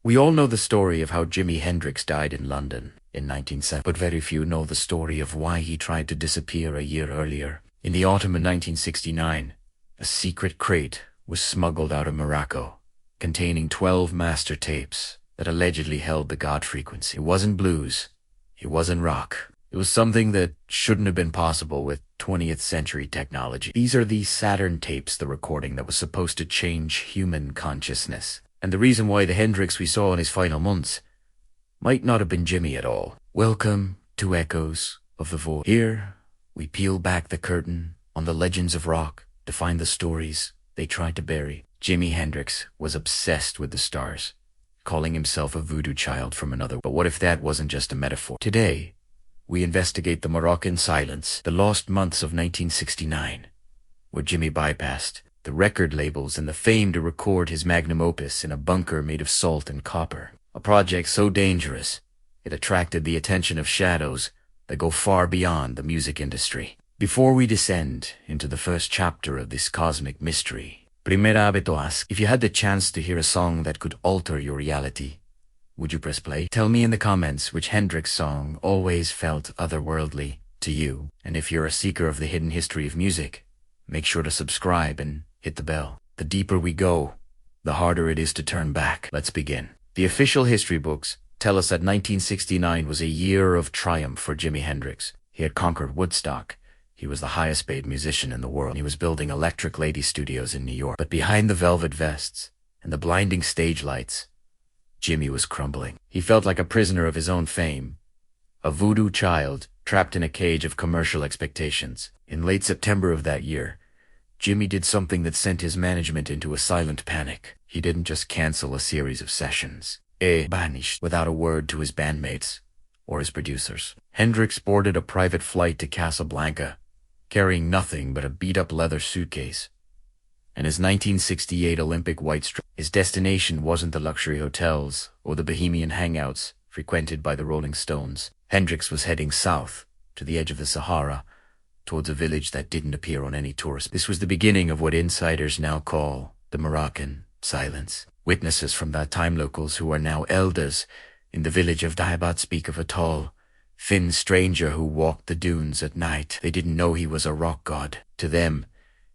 We all know the story of how Jimi Hendrix died in London in 1970, but very few know the story of why he tried to disappear a year earlier. In the autumn of 1969, a secret crate was smuggled out of Morocco, containing 12 master tapes that allegedly held the God frequency. It wasn't blues. It wasn't rock. It was something that shouldn't have been possible with 20th century technology. These are the Saturn Tapes, the recording that was supposed to change human consciousness. And the reason why the Hendrix we saw in his final months might not have been Jimi at all. Welcome to Echoes of the Void. Here, we peel back the curtain on the legends of rock to find the stories they tried to bury. Jimi Hendrix was obsessed with the stars, calling himself a voodoo child from another. But what if that wasn't just a metaphor? Today, we investigate the Moroccan silence, the lost months of 1969, where Jimi bypassed the record labels and the fame to record his magnum opus in a bunker made of salt and copper. A project so dangerous, it attracted the attention of shadows that go far beyond the music industry. Before we descend into the first chapter of this cosmic mystery, primera vez to ask, if you had the chance to hear a song that could alter your reality, would you press play? Tell me in the comments which Hendrix song always felt otherworldly to you. And if you're a seeker of the hidden history of music, make sure to subscribe and hit the bell. The deeper we go, the harder it is to turn back. Let's begin. The official history books tell us that 1969 was a year of triumph for Jimi Hendrix. He had conquered Woodstock. He was the highest paid musician in the world. He was building Electric Lady Studios in New York. But behind the velvet vests and the blinding stage lights, Jimi was crumbling. He felt like a prisoner of his own fame, a voodoo child trapped in a cage of commercial expectations. In late September of that year, Jimi did something that sent his management into a silent panic. He didn't just cancel a series of sessions. He vanished without a word to his bandmates or his producers. Hendrix boarded a private flight to Casablanca, carrying nothing but a beat-up leather suitcase and his 1968 Olympic white strip. His destination wasn't the luxury hotels or the bohemian hangouts frequented by the Rolling Stones. Hendrix was heading south to the edge of the Sahara, towards a village that didn't appear on any tourist. This was the beginning of what insiders now call the Moroccan silence. Witnesses from that time, locals who are now elders in the village of Diabat, speak of a tall, thin stranger who walked the dunes at night. They didn't know he was a rock god. To them,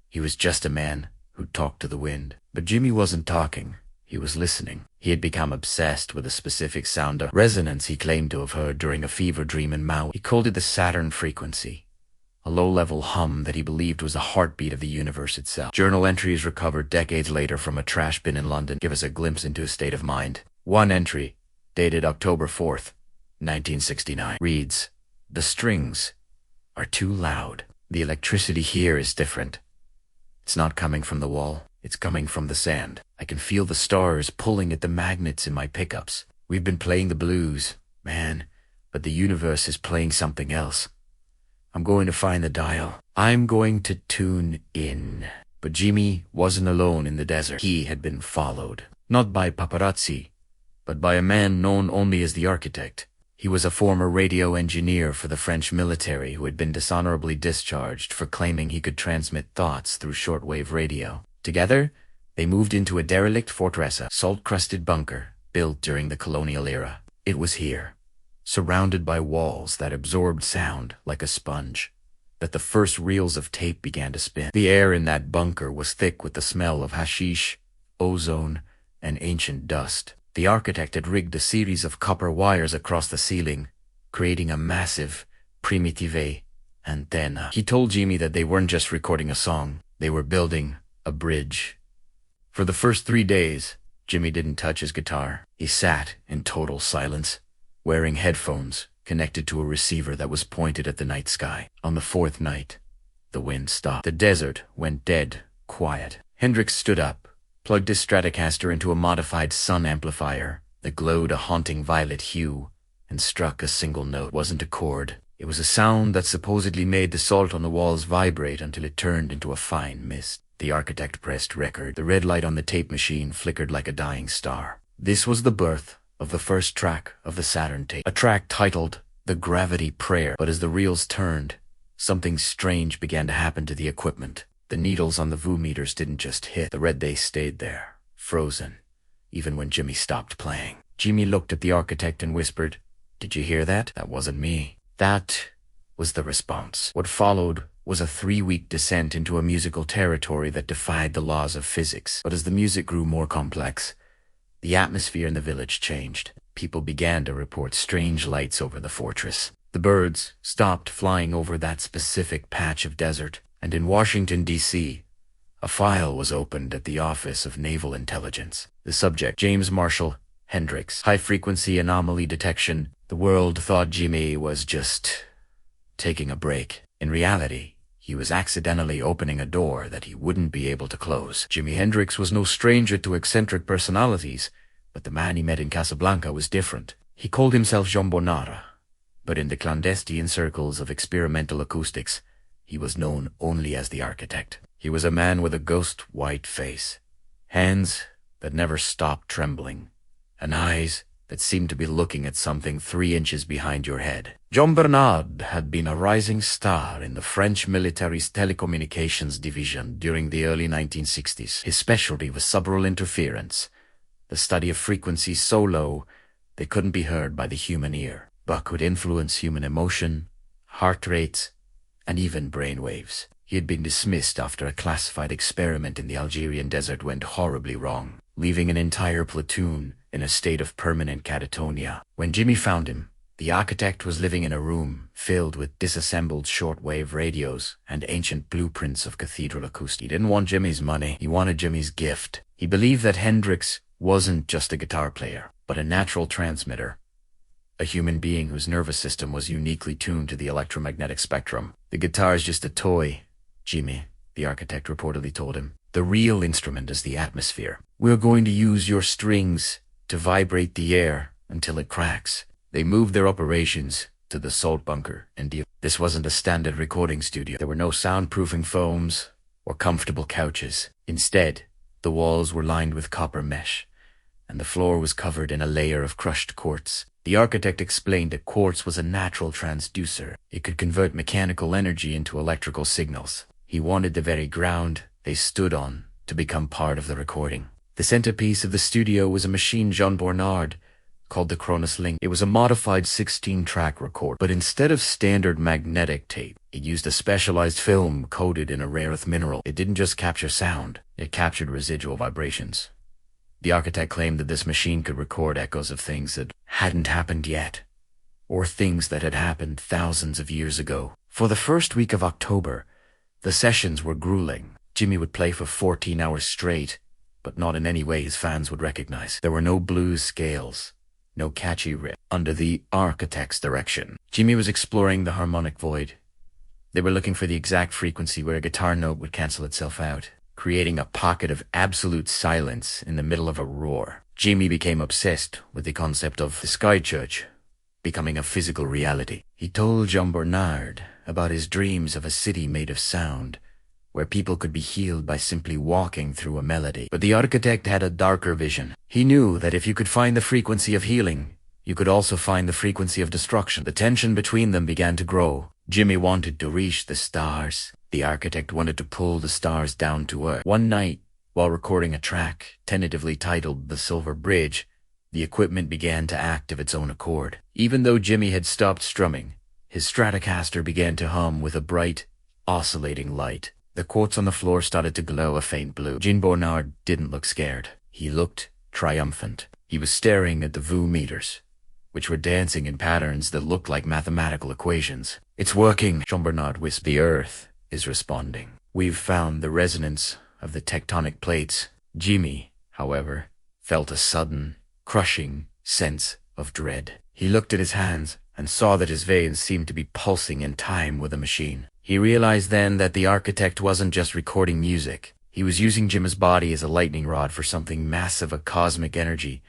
he was just a man who talked to the wind. But Jimi wasn't talking. He was listening. He had become obsessed with a specific sound, a resonance he claimed to have heard during a fever dream in Maui. He called it the Saturn frequency, a low-level hum that he believed was the heartbeat of the universe itself. Journal entries recovered decades later from a trash bin in London give us a glimpse into his state of mind. One entry, dated October 4th, 1969, reads, "The strings are too loud. The electricity here is different. It's not coming from the wall. It's coming from the sand. I can feel the stars pulling at the magnets in my pickups. We've been playing the blues, man, but the universe is playing something else. I'm going to find the dial. I'm going to tune in." But Jimi wasn't alone in the desert. He had been followed, not by paparazzi, but by a man known only as the Architect. He was a former radio engineer for the French military who had been dishonorably discharged for claiming he could transmit thoughts through shortwave radio. Together, they moved into a derelict fortress, a salt-crusted bunker built during the colonial era. It was here, surrounded by walls that absorbed sound like a sponge, that the first reels of tape began to spin. The air in that bunker was thick with the smell of hashish, ozone, and ancient dust. The Architect had rigged a series of copper wires across the ceiling, creating a massive, primitive antenna. He told Jimi that they weren't just recording a song, they were building a bridge. For the first 3 days, Jimi didn't touch his guitar. He sat in total silence, wearing headphones connected to a receiver that was pointed at the night sky. On the 4th night, the wind stopped. The desert went dead quiet. Hendrix stood up, plugged his Stratocaster into a modified sun amplifier that glowed a haunting violet hue, and struck a single note. It wasn't a chord. It was a sound that supposedly made the salt on the walls vibrate until it turned into a fine mist. The Architect pressed record. The red light on the tape machine flickered like a dying star. This was the birth of the first track of the Saturn Tape, a track titled The Gravity Prayer. But as the reels turned, something strange began to happen to the equipment. The needles on the VU meters didn't just hit. The red, they stayed there, frozen, even when Jimi stopped playing. Jimi looked at the architect and whispered, "Did you hear that? That wasn't me." That was the response. What followed was a 3-week descent into a musical territory that defied the laws of physics. But as the music grew more complex, the atmosphere in the village changed. People began to report strange lights over the fortress. The birds stopped flying over that specific patch of desert, and in Washington, D.C., a file was opened at the Office of Naval Intelligence. The subject, James Marshall Hendrix, high-frequency anomaly detection. The world thought Jimi was just taking a break. In reality, he was accidentally opening a door that he wouldn't be able to close. Jimi Hendrix was no stranger to eccentric personalities, but the man he met in Casablanca was different. He called himself Jean Bonnard, but in the clandestine circles of experimental acoustics, he was known only as the architect. He was a man with a ghost-white face, hands that never stopped trembling, and eyes that seemed to be looking at something 3 inches behind your head. Jean Bernard had been a rising star in the French military's telecommunications division during the early 1960s. His specialty was subraural interference, the study of frequencies so low they couldn't be heard by the human ear, but could influence human emotion, heart rates, and even brain waves. He had been dismissed after a classified experiment in the Algerian desert went horribly wrong, leaving an entire platoon in a state of permanent catatonia. When Jimi found him, the architect was living in a room filled with disassembled shortwave radios and ancient blueprints of cathedral acoustics. He didn't want Jimi's money, he wanted Jimi's gift. He believed that Hendrix wasn't just a guitar player, but a natural transmitter, a human being whose nervous system was uniquely tuned to the electromagnetic spectrum. "The guitar's just a toy, Jimi," the architect reportedly told him. "The real instrument is the atmosphere. We're going to use your strings to vibrate the air until it cracks." They moved their operations to the salt bunker in Diabat. This wasn't a standard recording studio. There were no soundproofing foams or comfortable couches. Instead, the walls were lined with copper mesh, and the floor was covered in a layer of crushed quartz. The architect explained that quartz was a natural transducer. It could convert mechanical energy into electrical signals. He wanted the very ground they stood on to become part of the recording. The centerpiece of the studio was a machine Jean Bonnard called the Cronus Link. It was a modified 16-track record, but instead of standard magnetic tape, it used a specialized film coated in a rare earth mineral. It didn't just capture sound, it captured residual vibrations. The architect claimed that this machine could record echoes of things that hadn't happened yet, or things that had happened thousands of years ago. For the first week of October, the sessions were grueling. Jimi would play for 14 hours straight, but not in any way his fans would recognize. There were no blues scales, no catchy riff. Under the architect's direction, Jimi was exploring the harmonic void. They were looking for the exact frequency where a guitar note would cancel itself out, creating a pocket of absolute silence in the middle of a roar. Jimi became obsessed with the concept of the sky church becoming a physical reality. He told Jean Bernard about his dreams of a city made of sound, where people could be healed by simply walking through a melody. But the architect had a darker vision. He knew that if you could find the frequency of healing, you could also find the frequency of destruction. The tension between them began to grow. Jimi wanted to reach the stars. The architect wanted to pull the stars down to earth. One night, while recording a track tentatively titled The Silver Bridge, the equipment began to act of its own accord. Even though Jimi had stopped strumming, his Stratocaster began to hum with a bright, oscillating light. The quartz on the floor started to glow a faint blue. Jean Bonnard didn't look scared. He looked triumphant. He was staring at the VU meters, which were dancing in patterns that looked like mathematical equations. "It's working," Jean Bernard whispered. "The Earth is responding. We've found the resonance of the tectonic plates." Jimi, however, felt a sudden, crushing sense of dread. He looked at his hands and saw that his veins seemed to be pulsing in time with the machine. He realized then that the architect wasn't just recording music. He was using Jimi's body as a lightning rod for something massive, a cosmic energy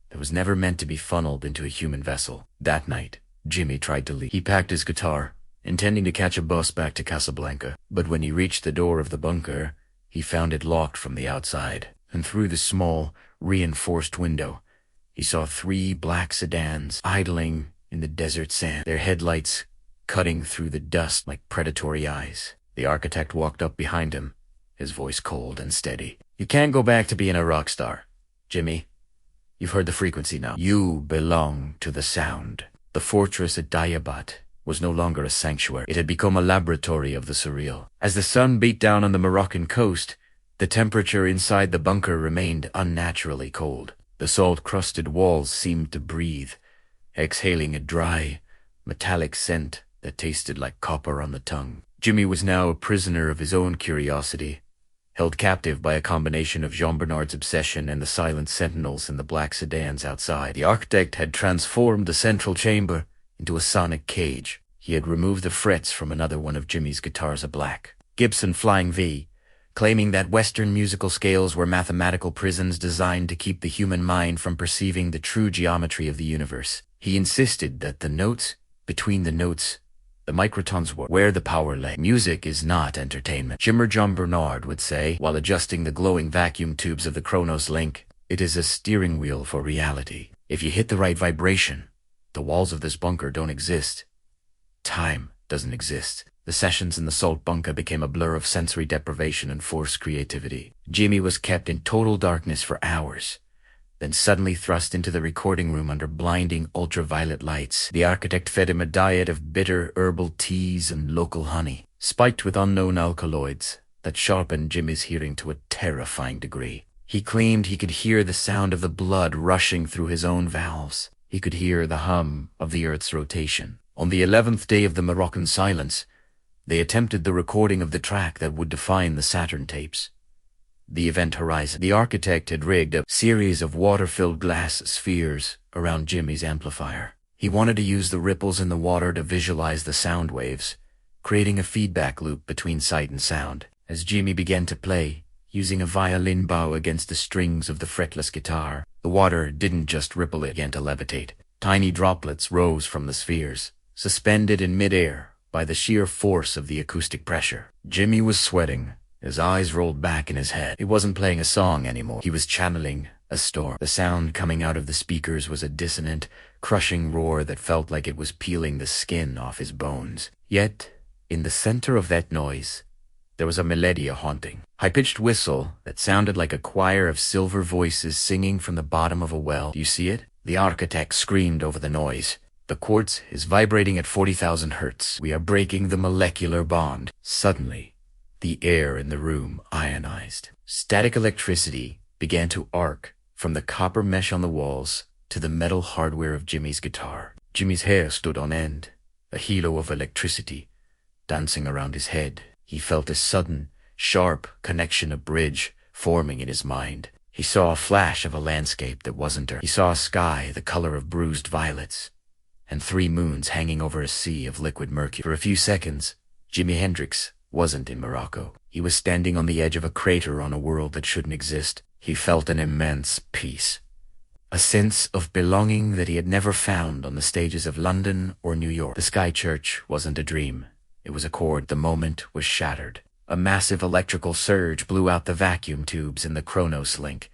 that was never meant to be funneled into a human vessel. That night, Jimi tried to leave. He packed his guitar, intending to catch a bus back to Casablanca. But when he reached the door of the bunker, he found it locked from the outside. And through the small, reinforced window, he saw 3 black sedans idling in the desert sand, their headlights cutting through the dust like predatory eyes. The architect walked up behind him, his voice cold and steady. "You can't go back to being a rock star, Jimi. You've heard the frequency now. You belong to the sound. The fortress at Diabat was no longer a sanctuary. It had become a laboratory of the surreal. As the sun beat down on the Moroccan coast, the temperature inside the bunker remained unnaturally cold. The salt-crusted walls seemed to breathe, exhaling a dry, metallic scent that tasted like copper on the tongue. Jimmy was now a prisoner of his own curiosity, held captive by a combination of Jean Bernard's obsession and the silent sentinels in the black sedans outside. The architect had transformed the central chamber into a sonic cage. He had removed the frets from another one of Jimmy's guitars, a black Gibson Flying V, claiming that Western musical scales were mathematical prisons designed to keep the human mind from perceiving the true geometry of the universe. He insisted that the notes between the notes, the microtones, were where the power lay. Music is not entertainment, Jean Bernard would say, while adjusting the glowing vacuum tubes of the Chronos link. It is a steering wheel for reality. If you hit the right vibration, the walls of this bunker don't exist. Time doesn't exist. The sessions in the salt bunker became a blur of sensory deprivation and forced creativity. Jimmy was kept in total darkness for hours, then suddenly thrust into the recording room under blinding ultraviolet lights. The architect fed him a diet of bitter herbal teas and local honey, spiked with unknown alkaloids that sharpened Jimmy's hearing to a terrifying degree. He claimed he could hear the sound of the blood rushing through his own valves. He could hear the hum of the Earth's rotation. On the 11th day of the Moroccan silence, they attempted the recording of the track that would define the Saturn Tapes. The Event Horizon. The architect had rigged a series of water-filled glass spheres around Jimmy's amplifier. He wanted to use the ripples in the water to visualize the sound waves, creating a feedback loop between sight and sound. As Jimmy began to play, using a violin bow against the strings of the fretless guitar, the water didn't just ripple, it began to levitate. Tiny droplets rose from the spheres, suspended in midair by the sheer force of the acoustic pressure. Jimmy was sweating. His eyes rolled back in his head. He wasn't playing a song anymore. He was channeling a storm. The sound coming out of the speakers was a dissonant, crushing roar that felt like it was peeling the skin off his bones. Yet, in the center of that noise, there was a melody, a haunting, high-pitched whistle that sounded like a choir of silver voices singing from the bottom of a well. Do you see it? The architect screamed over the noise. The quartz is vibrating at 40,000 hertz. We are breaking the molecular bond. Suddenly, the air in the room ionized. Static electricity began to arc from the copper mesh on the walls to the metal hardware of Jimmy's guitar. Jimmy's hair stood on end, a halo of electricity dancing around his head. He felt a sudden, sharp connection, a bridge forming in his mind. He saw a flash of a landscape that wasn't Earth. He saw a sky the color of bruised violets, and 3 moons hanging over a sea of liquid mercury. For a few seconds, Jimi Hendrix wasn't in Morocco. He was standing on the edge of a crater on a world that shouldn't exist. He felt an immense peace, a sense of belonging that he had never found on the stages of London or New York. The Sky Church wasn't a dream. It was a chord. The moment was shattered. A massive electrical surge blew out the vacuum tubes in the Chronos link.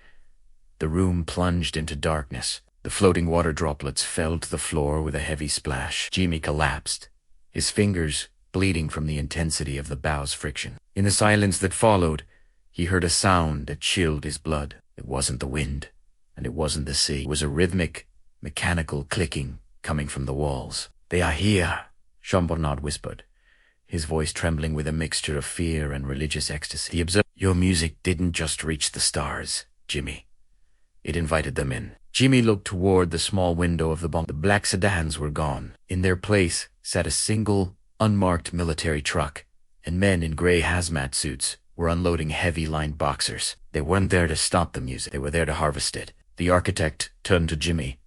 The room plunged into darkness. The floating water droplets fell to the floor with a heavy splash. Jimmy collapsed, his fingers bleeding from the intensity of the bow's friction. In the silence that followed, he heard a sound that chilled his blood. It wasn't the wind, and it wasn't the sea. It was a rhythmic, mechanical clicking coming from the walls. "They are here," Jean Bernard whispered, his voice trembling with a mixture of fear and religious ecstasy. He observed, "Your music didn't just reach the stars, Jimmy. It invited them in." Jimmy looked toward the small window of the bunk. The black sedans were gone. In their place sat a single, unmarked military truck, and men in gray hazmat suits were unloading heavy-lined boxers. They weren't there to stop the music. They were there to harvest it. The architect turned to Jimmy,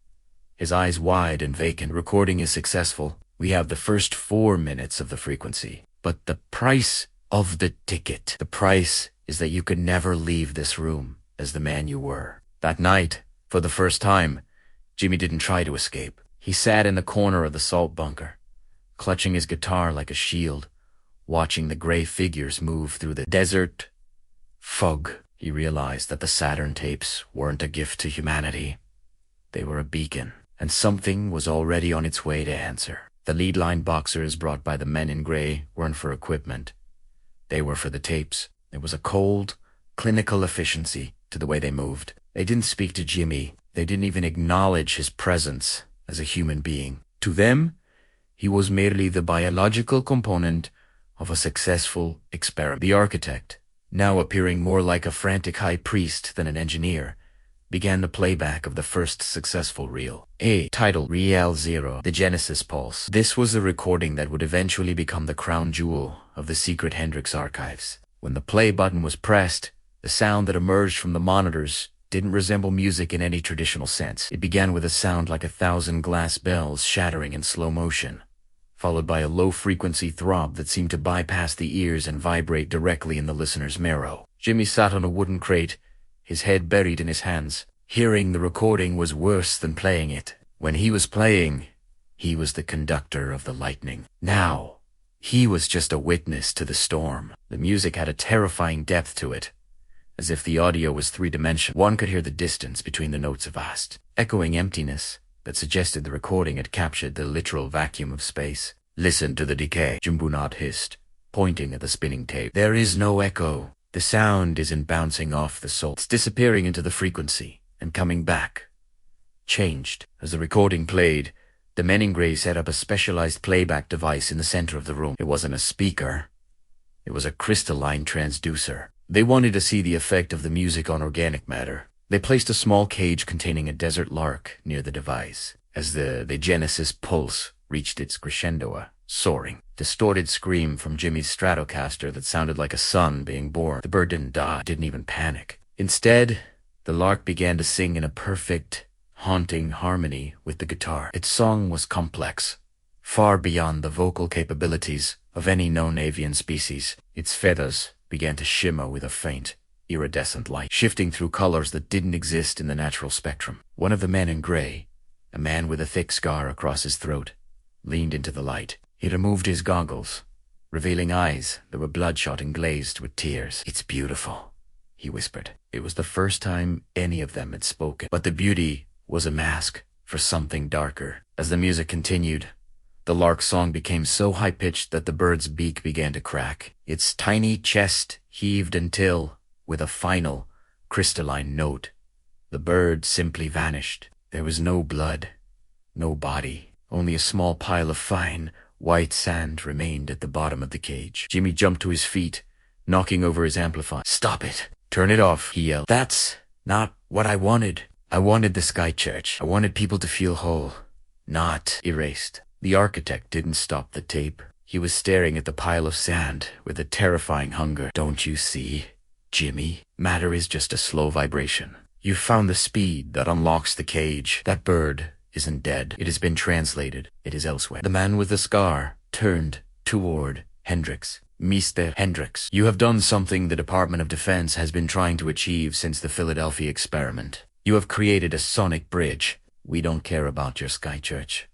his eyes wide and vacant. "Recording is successful. We have the first 4 minutes of the frequency. But the price of the ticket, the price is that you could never leave this room as the man you were." That night, for the first time, Jimmy didn't try to escape. He sat in the corner of the salt bunker, clutching his guitar like a shield, watching the gray figures move through the desert fog. He realized that the Saturn Tapes weren't a gift to humanity. They were a beacon, and something was already on its way to answer. The lead-line boxers brought by the men in gray weren't for equipment. They were for the tapes. There was a cold, clinical efficiency to the way they moved. They didn't speak to Jimmy. They didn't even acknowledge his presence as a human being. To them, he was merely the biological component of a successful experiment. The architect, now appearing more like a frantic high priest than an engineer, began the playback of the first successful reel. Titled Reel Zero, the Genesis Pulse. This was the recording that would eventually become the crown jewel of the secret Hendrix archives. When the play button was pressed, the sound that emerged from the monitors didn't resemble music in any traditional sense. It began with a sound like 1,000 glass bells shattering in slow motion, followed by a low-frequency throb that seemed to bypass the ears and vibrate directly in the listener's marrow. Jimmy sat on a wooden crate, his head buried in his hands. Hearing the recording was worse than playing it. When he was playing, he was the conductor of the lightning. Now, he was just a witness to the storm. The music had a terrifying depth to it, as if the audio was three-dimensional. One could hear the distance between the notes, a vast, echoing emptiness that suggested the recording had captured the literal vacuum of space. "Listen to the decay," Jimbunat hissed, pointing at the spinning tape. "There is no echo. The sound isn't bouncing off the soul. It's disappearing into the frequency and coming back." Changed. As the recording played, the men in gray set up a specialized playback device in the center of the room. It wasn't a speaker. It was a crystalline transducer. They wanted to see the effect of the music on organic matter. They placed a small cage containing a desert lark near the device. As the Genesis pulse reached its crescendo, a soaring, distorted scream from Jimmy's Stratocaster that sounded like a son being born. The bird didn't die, didn't even panic. Instead, the lark began to sing in a perfect, haunting harmony with the guitar. Its song was complex, far beyond the vocal capabilities of any known avian species. Its feathers began to shimmer with a faint, iridescent light, shifting through colors that didn't exist in the natural spectrum. One of the men in gray, a man with a thick scar across his throat, leaned into the light. He removed his goggles, revealing eyes that were bloodshot and glazed with tears. "It's beautiful," he whispered. It was the first time any of them had spoken, but the beauty was a mask for something darker. As the music continued, the lark's song became so high-pitched that the bird's beak began to crack. Its tiny chest heaved until, with a final, crystalline note, the bird simply vanished. There was no blood, no body. Only a small pile of fine, white sand remained at the bottom of the cage. Jimmy jumped to his feet, knocking over his amplifier. "Stop it! Turn it off!" he yelled. "That's not what I wanted. I wanted the Sky Church. I wanted people to feel whole, not erased." The architect didn't stop the tape. He was staring at the pile of sand with a terrifying hunger. "Don't you see, Jimmy? Matter is just a slow vibration. You've found the speed that unlocks the cage. That bird isn't dead. It has been translated. It is elsewhere." The man with the scar turned toward Hendrix. "Mr. Hendrix, you have done something the Department of Defense has been trying to achieve since the Philadelphia experiment. You have created a sonic bridge. We don't care about your Sky Church.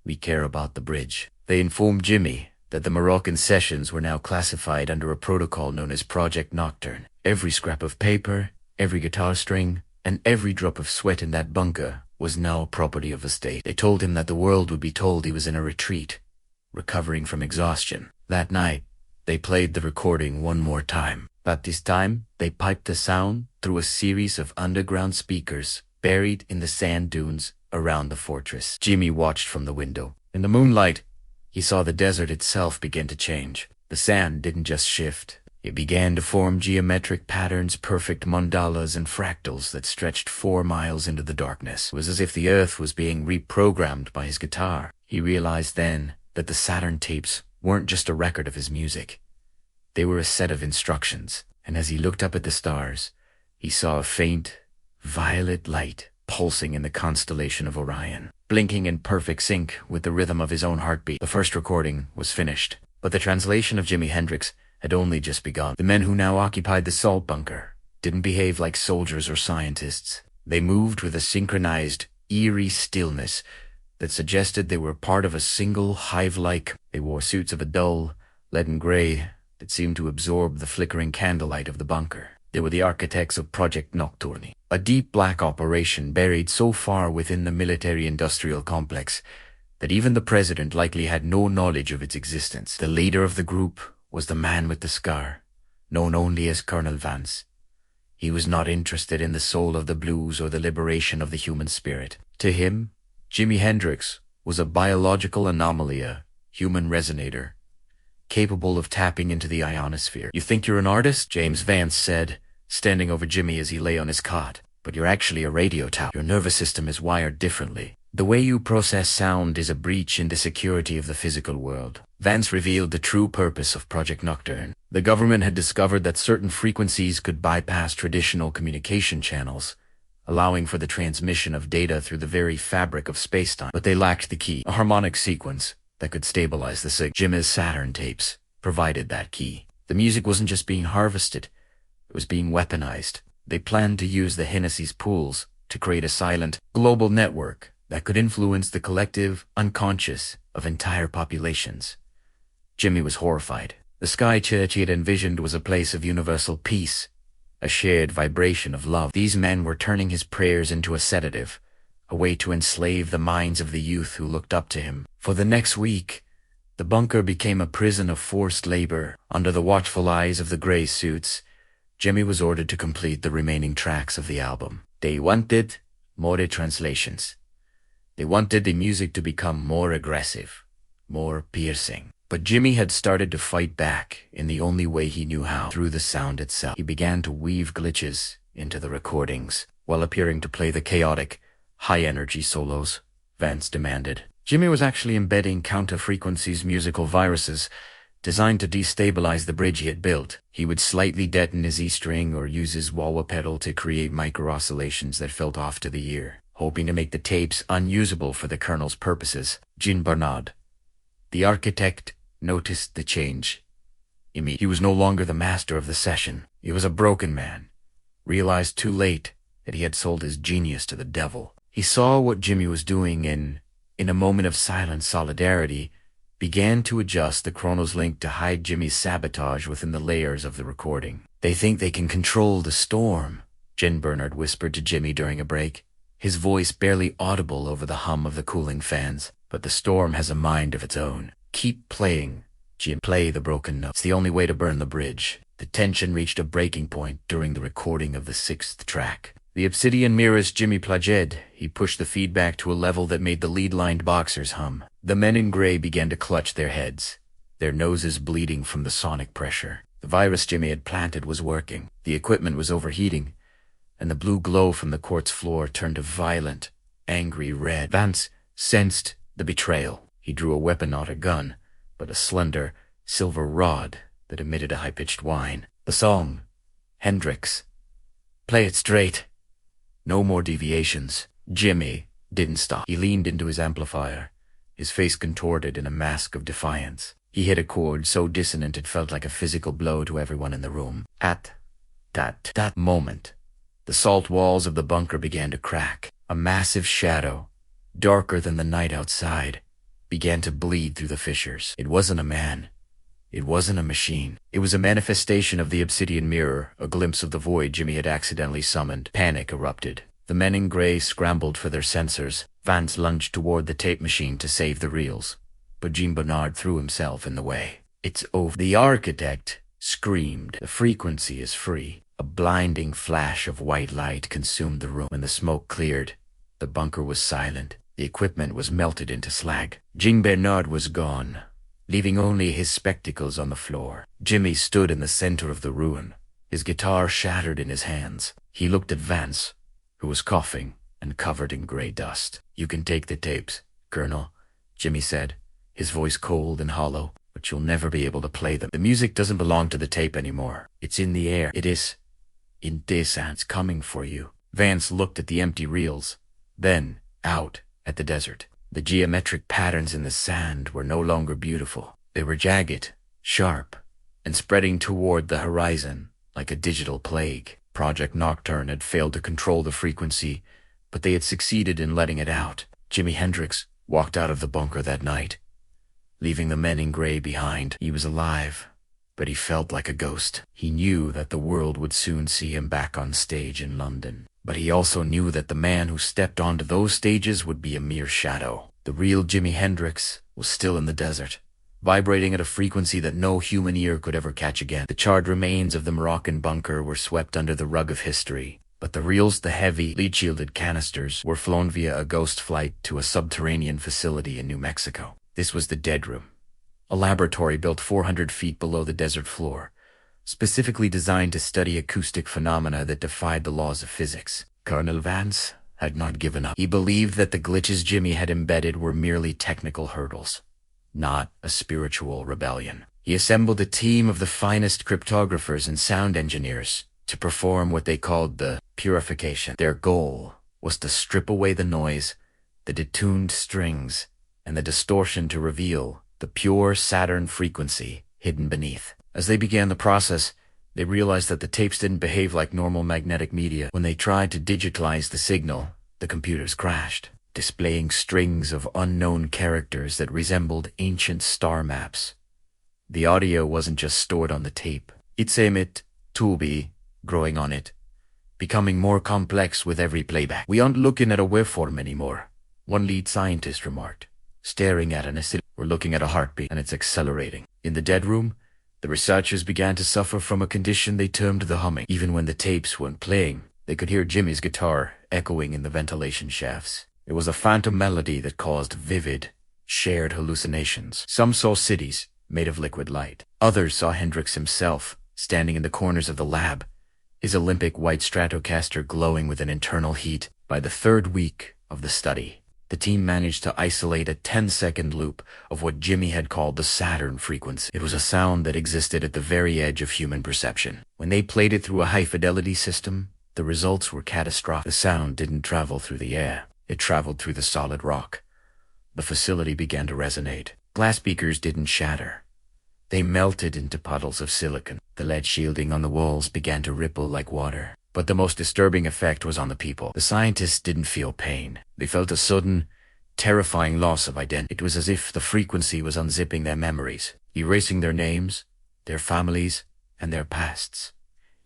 We care about the bridge." They informed Jimmy that the Moroccan sessions were now classified under a protocol known as Project Nocturne. Every scrap of paper, every guitar string, and every drop of sweat in that bunker was now property of the state. They told him that the world would be told he was in a retreat, recovering from exhaustion. That night, they played the recording one more time. But this time, they piped the sound through a series of underground speakers buried in the sand dunes around the fortress. Jimmy watched from the window. In the moonlight, he saw the desert itself begin to change. The sand didn't just shift. It began to form geometric patterns, perfect mandalas and fractals that stretched 4 miles into the darkness. It was as if the earth was being reprogrammed by his guitar. He realized then that the Saturn Tapes weren't just a record of his music. They were a set of instructions. And as he looked up at the stars, he saw a faint, violet light pulsing in the constellation of Orion, blinking in perfect sync with the rhythm of his own heartbeat. The first recording was finished, but the translation of Jimi Hendrix had only just begun. The men who now occupied the salt bunker didn't behave like soldiers or scientists. They moved with a synchronized, eerie stillness that suggested they were part of a single hive-like. They wore suits of a dull, leaden gray that seemed to absorb the flickering candlelight of the bunker. They were the architects of Project Nocturne, a deep black operation buried so far within the military-industrial complex that even the president likely had no knowledge of its existence. The leader of the group was the man with the scar, known only as Colonel Vance. He was not interested in the soul of the blues or the liberation of the human spirit. To him, Jimi Hendrix was a biological anomaly, a human resonator, capable of tapping into the ionosphere. "You think you're an artist?" James Vance said, standing over Jimmy as he lay on his cot. "But you're actually a radio tower. Your nervous system is wired differently. The way you process sound is a breach in the security of the physical world." Vance revealed the true purpose of Project Nocturne. The government had discovered that certain frequencies could bypass traditional communication channels, allowing for the transmission of data through the very fabric of spacetime. But they lacked the key, a harmonic sequence that could stabilize the signal. Jimi's Saturn Tapes provided that key. The music wasn't just being harvested, it was being weaponized. They planned to use the Hennessy's pools to create a silent, global network that could influence the collective unconscious of entire populations. Jimmy was horrified. The sky church he had envisioned was a place of universal peace, a shared vibration of love. These men were turning his prayers into a sedative, a way to enslave the minds of the youth who looked up to him. For the next week, the bunker became a prison of forced labor. Under the watchful eyes of the gray suits, Jimmy was ordered to complete the remaining tracks of the album. They wanted more translations. They wanted the music to become more aggressive, more piercing. But Jimmy had started to fight back in the only way he knew how, through the sound itself. He began to weave glitches into the recordings, while appearing to play the chaotic, high-energy solos Vance demanded. Jimmy was actually embedding counter-frequencies musical viruses designed to destabilize the bridge he had built. He would slightly deaden his E-string or use his wah-wah pedal to create micro-oscillations that felt off to the ear, hoping to make the tapes unusable for the Colonel's purposes. Jean Bernard, the architect, noticed the change. He was no longer the master of the session. He was a broken man, realized too late that he had sold his genius to the devil. He saw what Jimmy was doing and, in a moment of silent solidarity, began to adjust the chronos link to hide Jimmy's sabotage within the layers of the recording. "They think they can control the storm," Jen Bernard whispered to Jimmy during a break, his voice barely audible over the hum of the cooling fans. "But the storm has a mind of its own. Keep playing, Jim. Play the broken notes. It's the only way to burn the bridge." The tension reached a breaking point during the recording of the 6th track. The obsidian mirrors Jimmy pledged. He pushed the feedback to a level that made the lead-lined boxers hum. The men in gray began to clutch their heads, their noses bleeding from the sonic pressure. The virus Jimmy had planted was working. The equipment was overheating, and the blue glow from the quartz floor turned a violent, angry red. Vance sensed the betrayal. He drew a weapon, not a gun, but a slender, silver rod that emitted a high-pitched whine. The song, Hendrix. Play it straight. No more deviations. Jimmy didn't stop. He leaned into his amplifier, his face contorted in a mask of defiance. He hit a chord so dissonant it felt like a physical blow to everyone in the room. At that moment, the salt walls of the bunker began to crack. A massive shadow, darker than the night outside, began to bleed through the fissures. It wasn't a man. It wasn't a machine. It was a manifestation of the obsidian mirror, a glimpse of the void Jimmy had accidentally summoned. Panic erupted. The men in gray scrambled for their sensors. Vance lunged toward the tape machine to save the reels, but Jean Bernard threw himself in the way. "It's over." The architect screamed. "The frequency is free." A blinding flash of white light consumed the room. When the smoke cleared, the bunker was silent. The equipment was melted into slag. Jean Bernard was gone, leaving only his spectacles on the floor. Jimmy stood in the center of the ruin, his guitar shattered in his hands. He looked at Vance, who was coughing and covered in gray dust. "You can take the tapes, Colonel," Jimmy said, his voice cold and hollow, "but you'll never be able to play them. The music doesn't belong to the tape anymore. It's in the air. It is in this, and it's coming for you." Vance looked at the empty reels, then out at the desert. The geometric patterns in the sand were no longer beautiful. They were jagged, sharp, and spreading toward the horizon like a digital plague. Project Nocturne had failed to control the frequency, but they had succeeded in letting it out. Jimi Hendrix walked out of the bunker that night, leaving the men in gray behind. He was alive, but he felt like a ghost. He knew that the world would soon see him back on stage in London. But he also knew that the man who stepped onto those stages would be a mere shadow. The real Jimi Hendrix was still in the desert, vibrating at a frequency that no human ear could ever catch again. The charred remains of the Moroccan bunker were swept under the rug of history, but the reels, the heavy, lead-shielded canisters, were flown via a ghost flight to a subterranean facility in New Mexico. This was the Dead Room, a laboratory built 400 feet below the desert floor, specifically designed to study acoustic phenomena that defied the laws of physics. Colonel Vance had not given up. He believed that the glitches Jimmy had embedded were merely technical hurdles, not a spiritual rebellion. He assembled a team of the finest cryptographers and sound engineers to perform what they called the purification. Their goal was to strip away the noise, the detuned strings, and the distortion to reveal the pure Saturn frequency hidden beneath. As they began the process, they realized that the tapes didn't behave like normal magnetic media. When they tried to digitalize the signal, the computers crashed, displaying strings of unknown characters that resembled ancient star maps. The audio wasn't just stored on the tape. It seemed to be growing on it, becoming more complex with every playback. "We aren't looking at a waveform anymore," one lead scientist remarked, staring at an oscillator. "We're looking at a heartbeat, and it's accelerating." In the Dead Room, the researchers began to suffer from a condition they termed the humming. Even when the tapes weren't playing, they could hear Jimmy's guitar echoing in the ventilation shafts. It was a phantom melody that caused vivid, shared hallucinations. Some saw cities made of liquid light. Others saw Hendrix himself, standing in the corners of the lab, his Olympic white Stratocaster glowing with an internal heat. By the third week of the study, the team managed to isolate a 10-second loop of what Jimmy had called the Saturn frequency. It was a sound that existed at the very edge of human perception. When they played it through a high-fidelity system, the results were catastrophic. The sound didn't travel through the air. It traveled through the solid rock. The facility began to resonate. Glass beakers didn't shatter. They melted into puddles of silicon. The lead shielding on the walls began to ripple like water. But the most disturbing effect was on the people. The scientists didn't feel pain. They felt a sudden, terrifying loss of identity. It was as if the frequency was unzipping their memories, erasing their names, their families, and their pasts,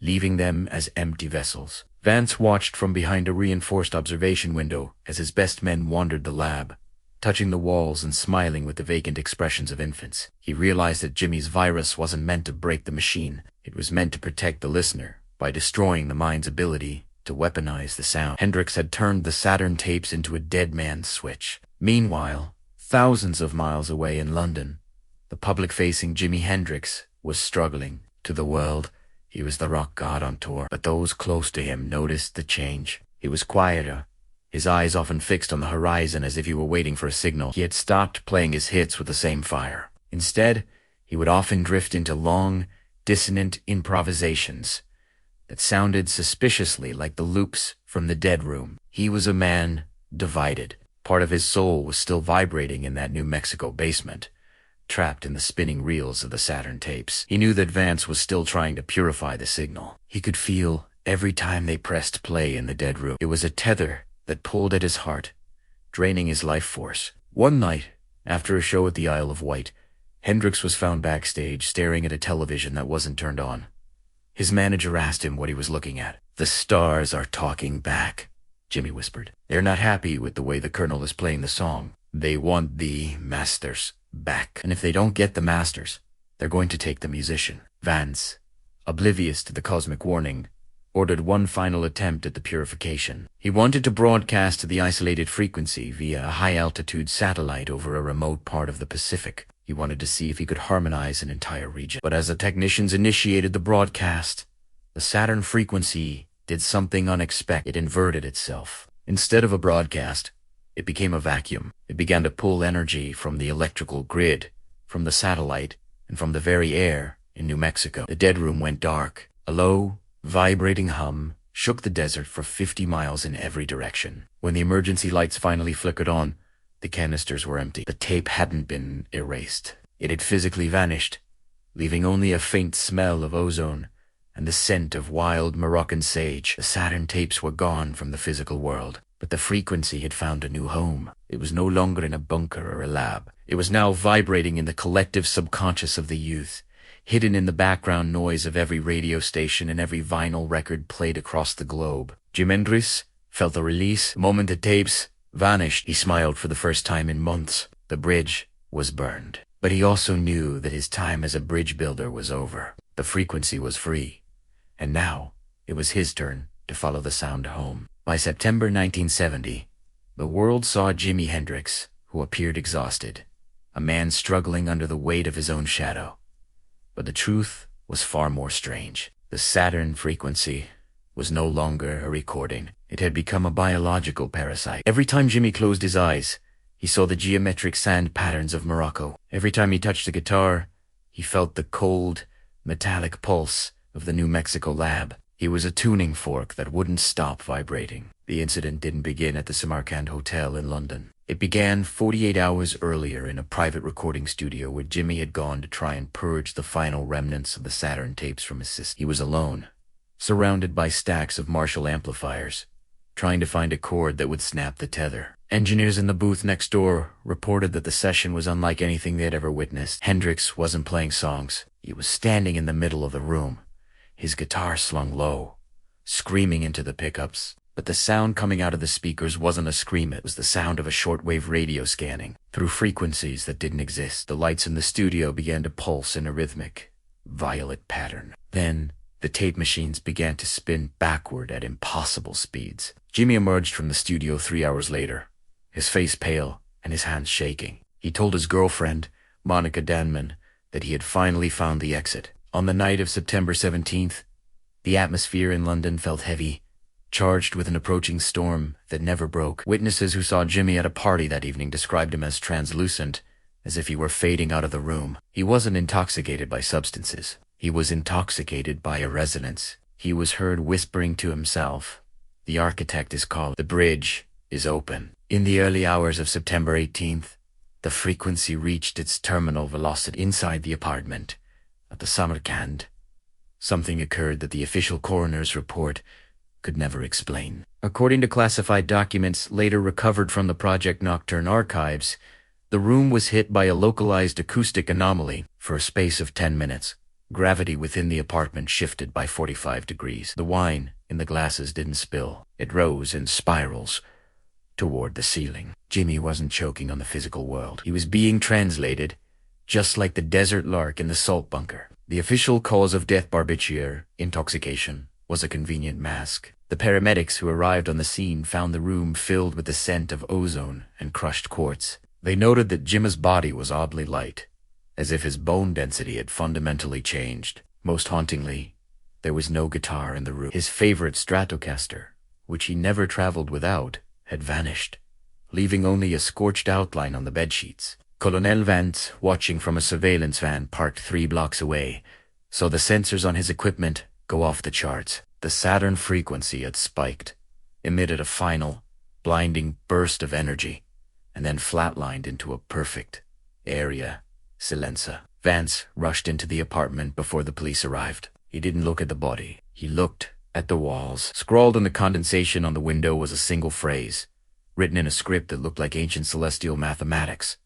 leaving them as empty vessels. Vance watched from behind a reinforced observation window as his best men wandered the lab, touching the walls and smiling with the vacant expressions of infants. He realized that Jimmy's virus wasn't meant to break the machine. It was meant to protect the listener by destroying the mind's ability to weaponize the sound. Hendrix had turned the Saturn Tapes into a dead man's switch. Meanwhile, thousands of miles away in London, the public-facing Jimi Hendrix was struggling. To the world, he was the rock god on tour, but those close to him noticed the change. He was quieter, his eyes often fixed on the horizon as if he were waiting for a signal. He had stopped playing his hits with the same fire. Instead, he would often drift into long, dissonant improvisations that sounded suspiciously like the loops from the Dead Room. He was a man divided. Part of his soul was still vibrating in that New Mexico basement, trapped in the spinning reels of the Saturn Tapes. He knew that Vance was still trying to purify the signal. He could feel every time they pressed play in the Dead Room. It was a tether that pulled at his heart, draining his life force. One night, after a show at the Isle of Wight, Hendrix was found backstage staring at a television that wasn't turned on. His manager asked him what he was looking at. "The stars are talking back," Jimmy whispered. "They're not happy with the way the Colonel is playing the song. They want the masters back. And if they don't get the masters, they're going to take the musician." Vance, oblivious to the cosmic warning, ordered one final attempt at the purification. He wanted to broadcast the isolated frequency via a high-altitude satellite over a remote part of the Pacific. He wanted to see if he could harmonize an entire region. But as the technicians initiated the broadcast, the Saturn frequency did something unexpected. It inverted itself. Instead of a broadcast, it became a vacuum. It began to pull energy from the electrical grid, from the satellite, and from the very air in New Mexico. The Dead Room went dark. A low, vibrating hum shook the desert for 50 miles in every direction. When the emergency lights finally flickered on, the canisters were empty. The tape hadn't been erased. It had physically vanished, leaving only a faint smell of ozone and the scent of wild Moroccan sage. The Saturn Tapes were gone from the physical world, but the frequency had found a new home. It was no longer in a bunker or a lab. It was now vibrating in the collective subconscious of the youth, hidden in the background noise of every radio station and every vinyl record played across the globe. Jimi Hendrix felt the release. The moment the tapes vanished, he smiled for the first time in months. The bridge was burned. But he also knew that his time as a bridge builder was over. The frequency was free, and now it was his turn to follow the sound home. By September 1970, the world saw Jimi Hendrix, who appeared exhausted, a man struggling under the weight of his own shadow. But the truth was far more strange. The Saturn frequency was no longer a recording. It had become a biological parasite. Every time Jimi closed his eyes, he saw the geometric sand patterns of Morocco. Every time he touched the guitar, he felt the cold, metallic pulse of the New Mexico lab. He was a tuning fork that wouldn't stop vibrating. The incident didn't begin at the Samarkand Hotel in London. It began 48 hours earlier in a private recording studio where Jimi had gone to try and purge the final remnants of the Saturn tapes from his system. He was alone, surrounded by stacks of Marshall amplifiers, trying to find a chord that would snap the tether. Engineers in the booth next door reported that the session was unlike anything they had ever witnessed. Hendrix wasn't playing songs. He was standing in the middle of the room, his guitar slung low, screaming into the pickups. But the sound coming out of the speakers wasn't a scream. It was the sound of a shortwave radio scanning through frequencies that didn't exist. The lights in the studio began to pulse in a rhythmic, violet pattern. Then the tape machines began to spin backward at impossible speeds. Jimi emerged from the studio 3 hours later, his face pale and his hands shaking. He told his girlfriend, Monica Danman, that he had finally found the exit. On the night of September 17th, the atmosphere in London felt heavy, charged with an approaching storm that never broke. Witnesses who saw Jimi at a party that evening described him as translucent, as if he were fading out of the room. He wasn't intoxicated by substances. He was intoxicated by a resonance. He was heard whispering to himself, "The architect is calling. The bridge is open." In the early hours of September 18th, the frequency reached its terminal velocity inside the apartment at the Samarkand. Something occurred that the official coroner's report could never explain. According to classified documents later recovered from the Project Nocturne archives, the room was hit by a localized acoustic anomaly. For a space of 10 minutes, gravity within the apartment shifted by 45 degrees. The wine in the glasses didn't spill. It rose in spirals toward the ceiling. Jimi wasn't choking on the physical world. He was being translated, just like the desert lark in the salt bunker. The official cause of death, barbiture, intoxication, was a convenient mask. The paramedics who arrived on the scene found the room filled with the scent of ozone and crushed quartz. They noted that Jimi's body was oddly light, as if his bone density had fundamentally changed. Most hauntingly, there was no guitar in the room. His favorite Stratocaster, which he never traveled without, had vanished, leaving only a scorched outline on the bedsheets. Colonel Vance, watching from a surveillance van parked 3 blocks away, saw the sensors on his equipment go off the charts. The Saturn frequency had spiked, emitted a final, blinding burst of energy, and then flatlined into a perfect area silenza. Vance rushed into the apartment before the police arrived. He didn't look at the body. He looked at the walls. Scrawled on the condensation on the window was a single phrase, written in a script that looked like ancient celestial mathematics.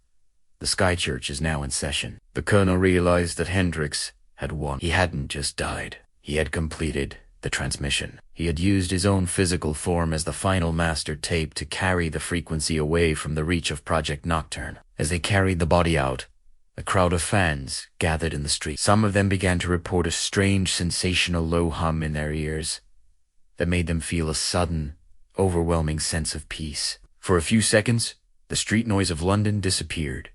"The Sky Church is now in session." The colonel realized that Hendrix had won. He hadn't just died. He had completed the transmission. He had used his own physical form as the final master tape to carry the frequency away from the reach of Project Nocturne. As they carried the body out, a crowd of fans gathered in the street. Some of them began to report a strange, sensational low hum in their ears that made them feel a sudden, overwhelming sense of peace. For a few seconds, the street noise of London disappeared,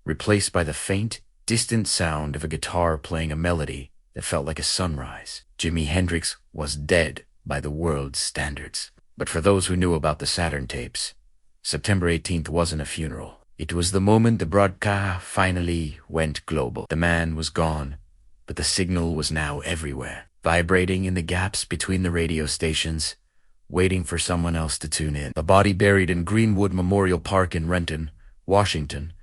replaced by the faint, distant sound of a guitar playing a melody that felt like a sunrise. Jimi Hendrix was dead by the world's standards. But for those who knew about the Saturn tapes, September 18th wasn't a funeral. It was the moment the broadcast finally went global. The man was gone, but the signal was now everywhere, vibrating in the gaps between the radio stations, waiting for someone else to tune in. The body buried in Greenwood Memorial Park in Renton, Washington,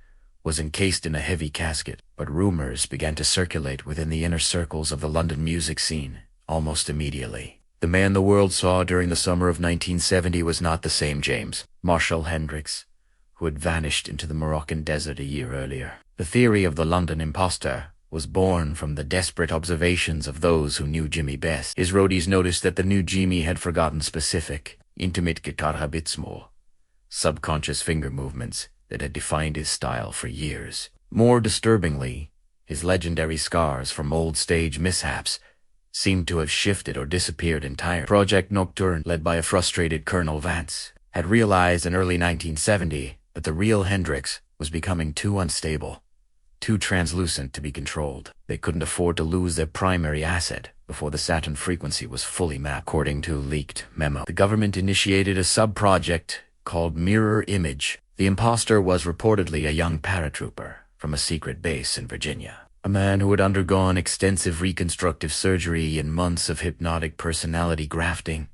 was encased in a heavy casket, but rumors began to circulate within the inner circles of the London music scene almost immediately. The man the world saw during the summer of 1970 was not the same James Marshall Hendrix, who had vanished into the Moroccan desert a year earlier. The theory of the London Imposter was born from the desperate observations of those who knew Jimi best. His roadies noticed that the new Jimi had forgotten specific, intimate guitar habits, more subconscious finger movements that had defined his style for years. More disturbingly, his legendary scars from old stage mishaps seemed to have shifted or disappeared entirely. Project Nocturne, led by a frustrated Colonel Vance, had realized in early 1970 that the real Hendrix was becoming too unstable, too translucent to be controlled. They couldn't afford to lose their primary asset before the Saturn frequency was fully mapped. According to a leaked memo, the government initiated a sub-project called Mirror Image. The imposter was reportedly a young paratrooper from a secret base in Virginia. A man who had undergone extensive reconstructive surgery and months of hypnotic personality grafting.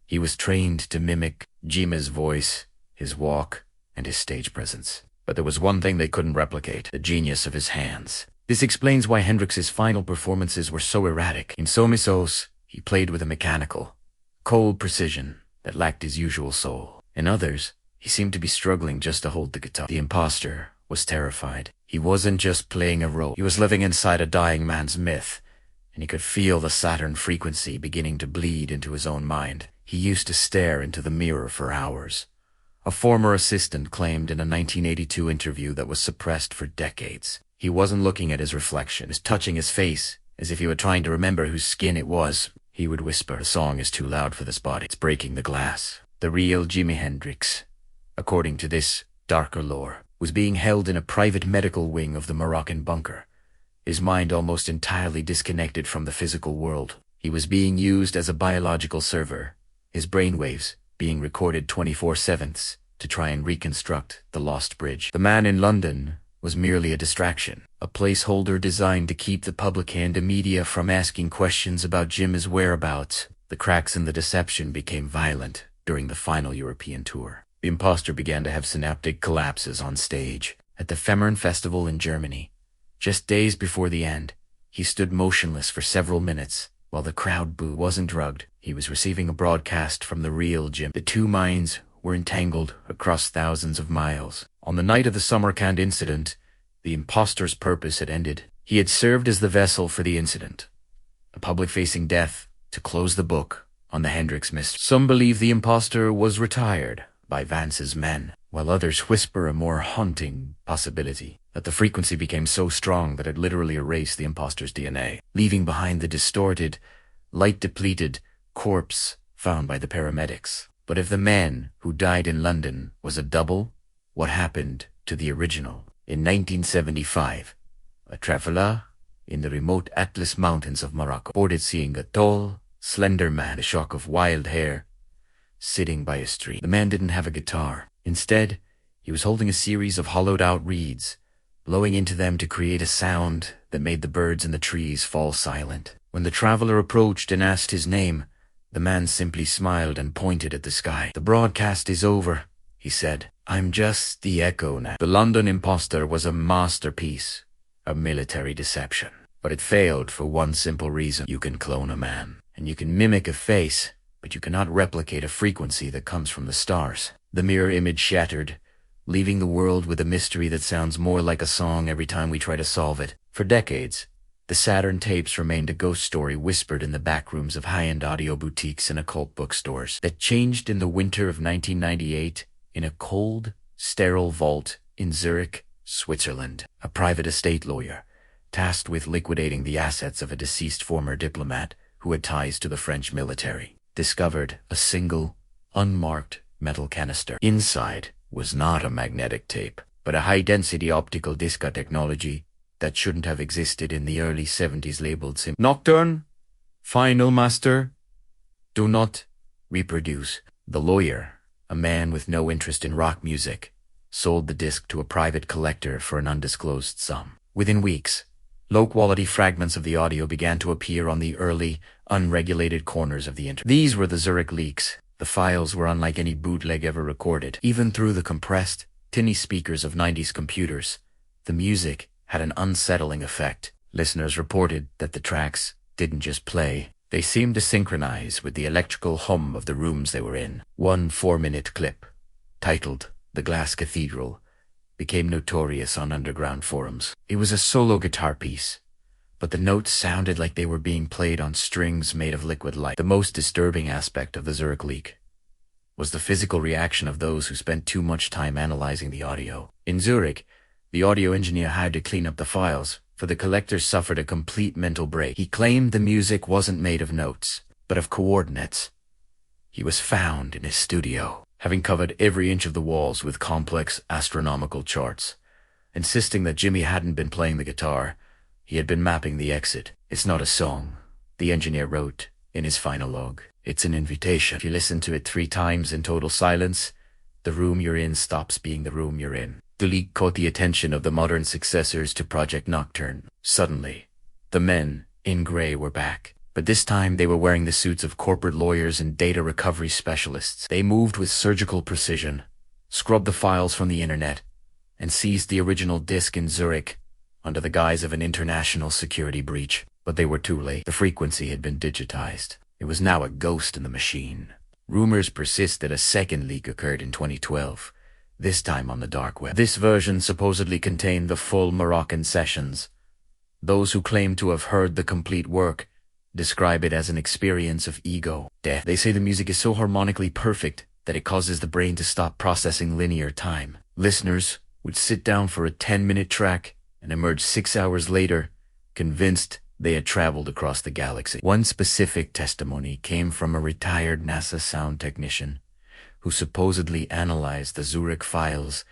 He was trained to mimic Jimi's voice, his walk, and his stage presence. But there was one thing they couldn't replicate: the genius of his hands. This explains why Hendrix's final performances were so erratic. In some episodes, he played with a mechanical, cold precision that lacked his usual soul. In others, he seemed to be struggling just to hold the guitar. The imposter was terrified. He wasn't just playing a role. He was living inside a dying man's myth, and he could feel the Saturn frequency beginning to bleed into his own mind. He used to stare into the mirror for hours. A former assistant claimed in a 1982 interview that was suppressed for decades. He wasn't looking at his reflection. He was touching his face, as if he were trying to remember whose skin it was. He would whisper, "The song is too loud for this body. It's breaking the glass." The real Jimi Hendrix, according to this darker lore, was being held in a private medical wing of the Moroccan bunker, his mind almost entirely disconnected from the physical world. He was being used as a biological server, his brainwaves being recorded 24/7 to try and reconstruct the lost bridge. The man in London was merely a distraction, a placeholder designed to keep the public and the media from asking questions about Jim's whereabouts. The cracks in the deception became violent during the final European tour. The imposter began to have synaptic collapses on stage. At the Femmern Festival in Germany, just days before the end, he stood motionless for several minutes while the crowd booed. Wasn't drugged. He was receiving a broadcast from the real Jim. The two minds were entangled across thousands of miles. On the night of the Samarkand incident, the imposter's purpose had ended. He had served as the vessel for the incident, a public-facing death to close the book on the Hendrix mystery. Some believe the imposter was retired by Vance's men, while others whisper a more haunting possibility, that the frequency became so strong that it literally erased the imposter's DNA, leaving behind the distorted, light-depleted corpse found by the paramedics. But if the man who died in London was a double, what happened to the original? In 1975, a traveler in the remote Atlas Mountains of Morocco reported seeing a tall, slender man, a shock of wild hair, sitting by a stream. The man didn't have a guitar. Instead, he was holding a series of hollowed-out reeds, blowing into them to create a sound that made the birds in the trees fall silent. When the traveler approached and asked his name, the man simply smiled and pointed at the sky. "The broadcast is over," he said. "I'm just the echo now." The London Imposter was a masterpiece of military deception. But it failed for one simple reason. You can clone a man, and you can mimic a face, but you cannot replicate a frequency that comes from the stars. The mirror image shattered, leaving the world with a mystery that sounds more like a song every time we try to solve it. For decades, the Saturn Tapes remained a ghost story whispered in the back rooms of high-end audio boutiques and occult bookstores, that changed in the winter of 1998 in a cold, sterile vault in Zurich, Switzerland. A private estate lawyer, tasked with liquidating the assets of a deceased former diplomat who had ties to the French military, discovered a single, unmarked metal canister. Inside was not a magnetic tape, but a high-density optical disc technology that shouldn't have existed in the early 70s, labeled Nocturne, Final Master, Do Not Reproduce. The lawyer, a man with no interest in rock music, sold the disc to a private collector for an undisclosed sum. Within weeks, low-quality fragments of the audio began to appear on the early, unregulated corners of the internet. These were the Zurich leaks. The files were unlike any bootleg ever recorded. Even through the compressed, tinny speakers of 90s computers, the music had an unsettling effect. Listeners reported that the tracks didn't just play, they seemed to synchronize with the electrical hum of the rooms they were in. One 4-minute clip, titled The Glass Cathedral, became notorious on underground forums. It was a solo guitar piece, but the notes sounded like they were being played on strings made of liquid light. The most disturbing aspect of the Zurich leak was the physical reaction of those who spent too much time analyzing the audio. In Zurich, The audio engineer had to clean up the files, for the collector suffered a complete mental break. He claimed the music wasn't made of notes, but of coordinates. He was found in his studio, having covered every inch of the walls with complex astronomical charts. Insisting that Jimi hadn't been playing the guitar, he had been mapping the exit. "It's not a song," the engineer wrote in his final log. "It's an invitation. If you listen to it 3 times in total silence, the room you're in stops being the room you're in." The leak caught the attention of the modern successors to Project Nocturne. Suddenly, the men in grey were back. But this time they were wearing the suits of corporate lawyers and data recovery specialists. They moved with surgical precision, scrubbed the files from the internet, and seized the original disc in Zurich under the guise of an international security breach. But they were too late. The frequency had been digitized. It was now a ghost in the machine. Rumors persist that a second leak occurred in 2012, this time on the dark web. This version supposedly contained the full Moroccan sessions. Those who claim to have heard the complete work describe it as an experience of ego death. They say the music is so harmonically perfect that it causes the brain to stop processing linear time. Listeners would sit down for a 10-minute track and emerge 6 hours later, convinced they had traveled across the galaxy. One specific testimony came from a retired NASA sound technician who supposedly analyzed the Zurich files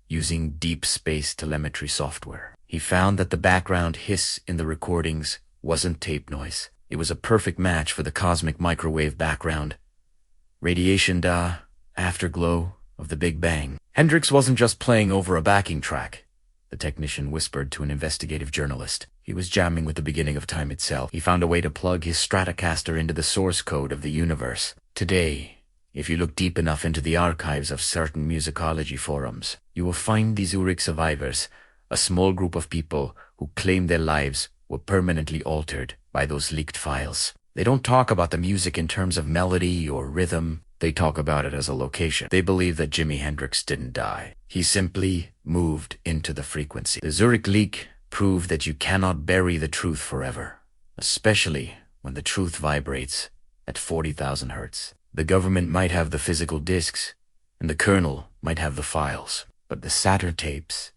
using deep space telemetry software. He found that the background hiss in the recordings wasn't tape noise. It was a perfect match for the cosmic microwave background. Radiation afterglow of the Big Bang. Hendrix wasn't just playing over a backing track, the technician whispered to an investigative journalist. He was jamming with the beginning of time itself. He found a way to plug his Stratocaster into the source code of the universe. Today, if you look deep enough into the archives of certain musicology forums, you will find the Zurich survivors, a small group of people who claim their lives were permanently altered by those leaked files. They don't talk about the music in terms of melody or rhythm. They talk about it as a location. They believe that Jimi Hendrix didn't die. He simply moved into the frequency. The Zurich leak proved that you cannot bury the truth forever, especially when the truth vibrates at 40,000 hertz. The government might have the physical discs, and the kernel might have the files, but the Saturn tapes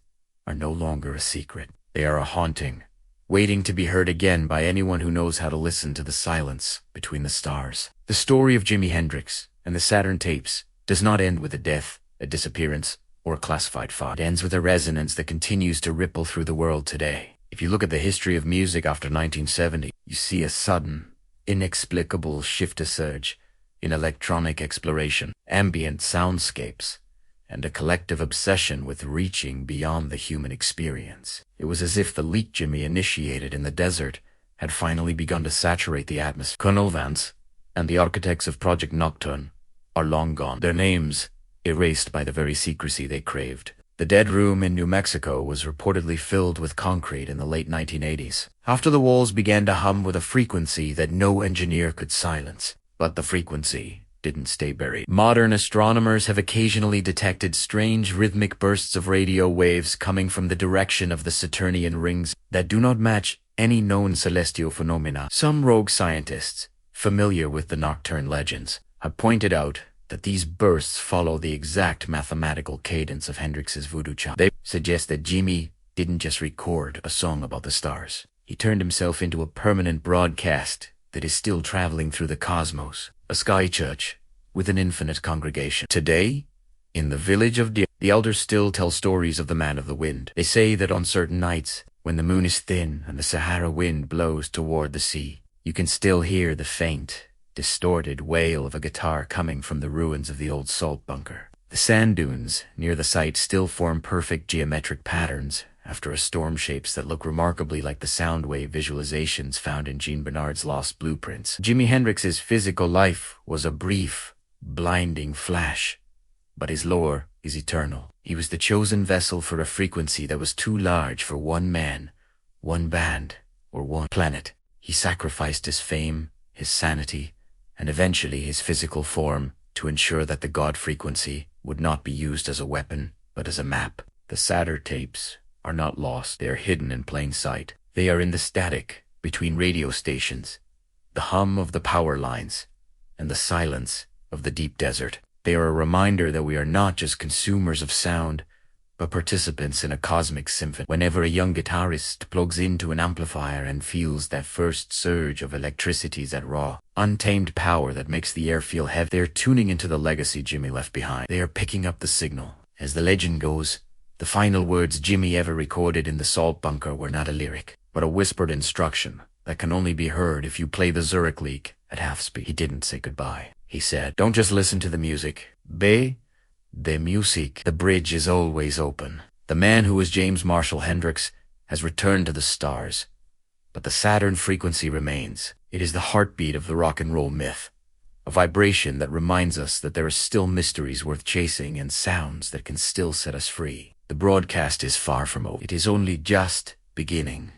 are no longer a secret. They are a haunting, waiting to be heard again by anyone who knows how to listen to the silence between the stars. The story of Jimi Hendrix and the Saturn tapes does not end with a death, a disappearance, or a classified file. It ends with a resonance that continues to ripple through the world today. If you look at the history of music after 1970, you see a sudden, inexplicable shift, a surge in electronic exploration, ambient soundscapes, and a collective obsession with reaching beyond the human experience. It was as if the leak Jimi initiated in the desert had finally begun to saturate the atmosphere. Colonel Vance and the architects of Project Nocturne are long gone, their names erased by the very secrecy they craved. The dead room in New Mexico was reportedly filled with concrete in the late 1980s, after the walls began to hum with a frequency that no engineer could silence. But the frequency didn't stay buried. Modern astronomers have occasionally detected strange rhythmic bursts of radio waves coming from the direction of the Saturnian rings that do not match any known celestial phenomena. Some rogue scientists, familiar with the Nocturne legends, have pointed out that these bursts follow the exact mathematical cadence of Hendrix's voodoo chant. They suggest that Jimi didn't just record a song about the stars. He turned himself into a permanent broadcast that is still traveling through the cosmos, a sky church with an infinite congregation. Today, in the village of Diabat, the elders still tell stories of the Man of the Wind. They say that on certain nights, when the moon is thin and the Sahara wind blows toward the sea, you can still hear the faint, distorted wail of a guitar coming from the ruins of the old salt bunker. The sand dunes near the site still form perfect geometric patterns after a storm shapes that look remarkably like the sound wave visualizations found in Jean Bernard's Lost Blueprints. Jimi Hendrix's physical life was a brief, blinding flash, but his lore is eternal. He was the chosen vessel for a frequency that was too large for one man, one band, or one planet. He sacrificed his fame, his sanity, and eventually his physical form to ensure that the God frequency would not be used as a weapon, but as a map. The Saturn tapes are not lost. They are hidden in plain sight. They are in the static between radio stations, the hum of the power lines, and the silence of the deep desert. They are a reminder that we are not just consumers of sound, but participants in a cosmic symphony. Whenever a young guitarist plugs into an amplifier and feels that first surge of electricity, that raw, untamed power that makes the air feel heavy, they're tuning into the legacy Jimi left behind. They are picking up the signal. As the legend goes, the final words Jimi ever recorded in the salt bunker were not a lyric, but a whispered instruction that can only be heard if you play the Zurich League at half speed. He didn't say goodbye. He said, "Don't just listen to the music. Be the music. The bridge is always open." The man who was James Marshall Hendrix has returned to the stars, but the Saturn frequency remains. It is the heartbeat of the rock and roll myth, a vibration that reminds us that there are still mysteries worth chasing and sounds that can still set us free. The broadcast is far from over. It is only just beginning.